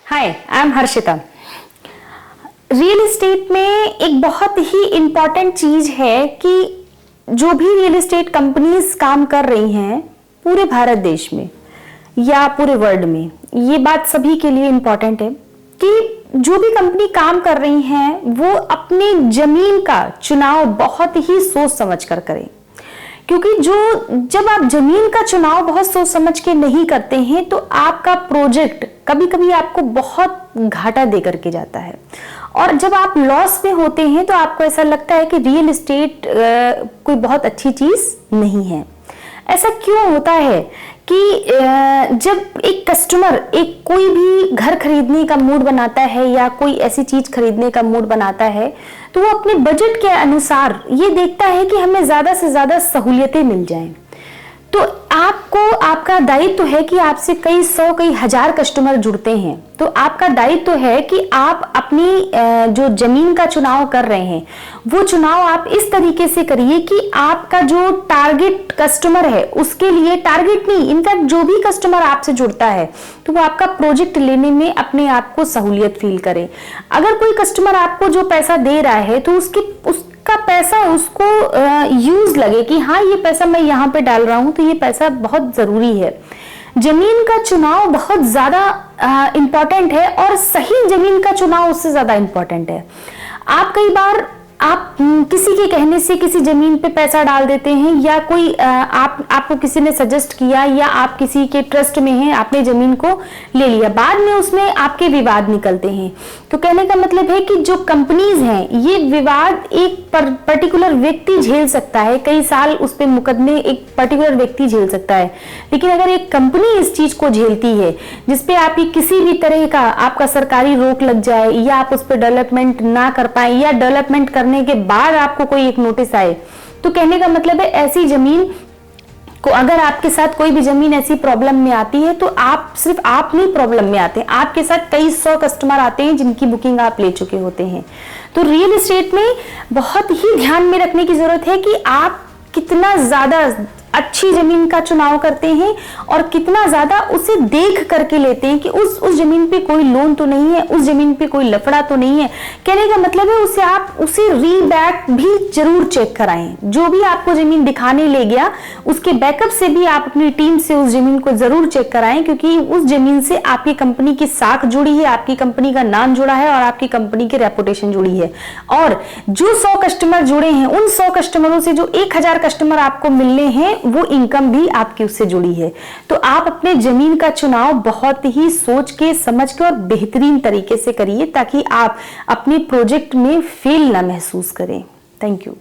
Hi, I am Harshita. Real estate में एक बहुत ही इम्पॉर्टेंट चीज है कि जो भी रियल एस्टेट कंपनीज काम कर रही हैं पूरे भारत देश में या पूरे वर्ल्ड में, ये बात सभी के लिए इम्पॉर्टेंट है कि जो भी कंपनी काम कर रही हैं वो अपने जमीन का चुनाव बहुत ही सोच समझ कर करें। क्योंकि जब आप जमीन का चुनाव बहुत सोच समझ के नहीं करते हैं तो आपका प्रोजेक्ट कभी कभी आपको बहुत घाटा दे करके जाता है, और जब आप लॉस में होते हैं तो आपको ऐसा लगता है कि रियल एस्टेट कोई बहुत अच्छी चीज नहीं है। ऐसा क्यों होता है कि जब एक कस्टमर एक कोई भी घर खरीदने का मूड बनाता है या कोई ऐसी चीज खरीदने का मूड बनाता है तो वो अपने बजट के अनुसार ये देखता है कि हमें ज्यादा से ज्यादा सहूलियतें मिल जाएं। तो आपको आपका दायित्व है कि आपसे कई सौ कई हजार कस्टमर जुड़ते हैं, तो आपका दायित्व है कि आप अपनी जो जमीन का चुनाव कर रहे हैं वो चुनाव आप इस तरीके से करिए कि आपका जो टारगेट कस्टमर है उसके लिए, टारगेट नहीं, इनफैक्ट जो भी कस्टमर आपसे जुड़ता है तो वो आपका प्रोजेक्ट लेने में अपने आप को सहूलियत फील करे। अगर कोई कस्टमर आपको जो पैसा दे रहा है तो उसका पैसा उसको यूज लगे कि हाँ ये पैसा मैं यहाँ पे डाल रहा हूं तो ये पैसा बहुत जरूरी है। जमीन का चुनाव बहुत ज्यादा इंपॉर्टेंट है और सही जमीन का चुनाव उससे ज्यादा इंपॉर्टेंट है। आप कई बार आप किसी के कहने से किसी जमीन पे पैसा डाल देते हैं या कोई आपको किसी ने सजेस्ट किया या आप किसी के ट्रस्ट में हैं, आपने जमीन को ले लिया, बाद में उसमें आपके विवाद निकलते हैं। तो कहने का मतलब है कि जो कंपनीज हैं ये विवाद एक पर्टिकुलर व्यक्ति झेल सकता है, कई साल उस पे मुकदमे एक पर्टिकुलर व्यक्ति झेल सकता है, लेकिन अगर एक कंपनी इस चीज को झेलती है जिसपे आपकी किसी भी तरह का आपका सरकारी रोक लग जाए या आप उस पर डेवलपमेंट ना कर पाए या डेवलपमेंट करने के बाद आपको कोई एक नोटिस आए, तो कहने का मतलब है ऐसी जमीन को, अगर आपके साथ कोई भी जमीन ऐसी प्रॉब्लम में आती है तो सिर्फ आप नहीं प्रॉब्लम में आते हैं, आपके साथ कई सौ कस्टमर आते हैं जिनकी बुकिंग आप ले चुके होते हैं। तो रियल एस्टेट में बहुत ही ध्यान में रखने की जरूरत है कि आप कितना ज्यादा अच्छी जमीन का चुनाव करते हैं और कितना ज्यादा उसे देख करके लेते हैं कि उस जमीन पे कोई लोन तो नहीं है, उस जमीन पे कोई लफड़ा तो नहीं है। कहने का मतलब है उसे रीबैक भी जरूर चेक कराएं। जो भी आपको जमीन दिखाने ले गया उसके बैकअप से भी आप अपनी टीम से उस जमीन को जरूर चेक कराएं, क्योंकि उस जमीन से आपकी कंपनी की साख जुड़ी है, आपकी कंपनी का नाम जुड़ा है और आपकी कंपनी की रेपुटेशन जुड़ी है। और जो 100 कस्टमर जुड़े हैं उन 100 कस्टमरों से जो 1000 कस्टमर आपको मिलने हैं वो इनकम भी आपकी उससे जुड़ी है। तो आप अपने जमीन का चुनाव बहुत ही सोच के समझ के और बेहतरीन तरीके से करिए ताकि आप अपने प्रोजेक्ट में फेल ना महसूस करें। Thank you.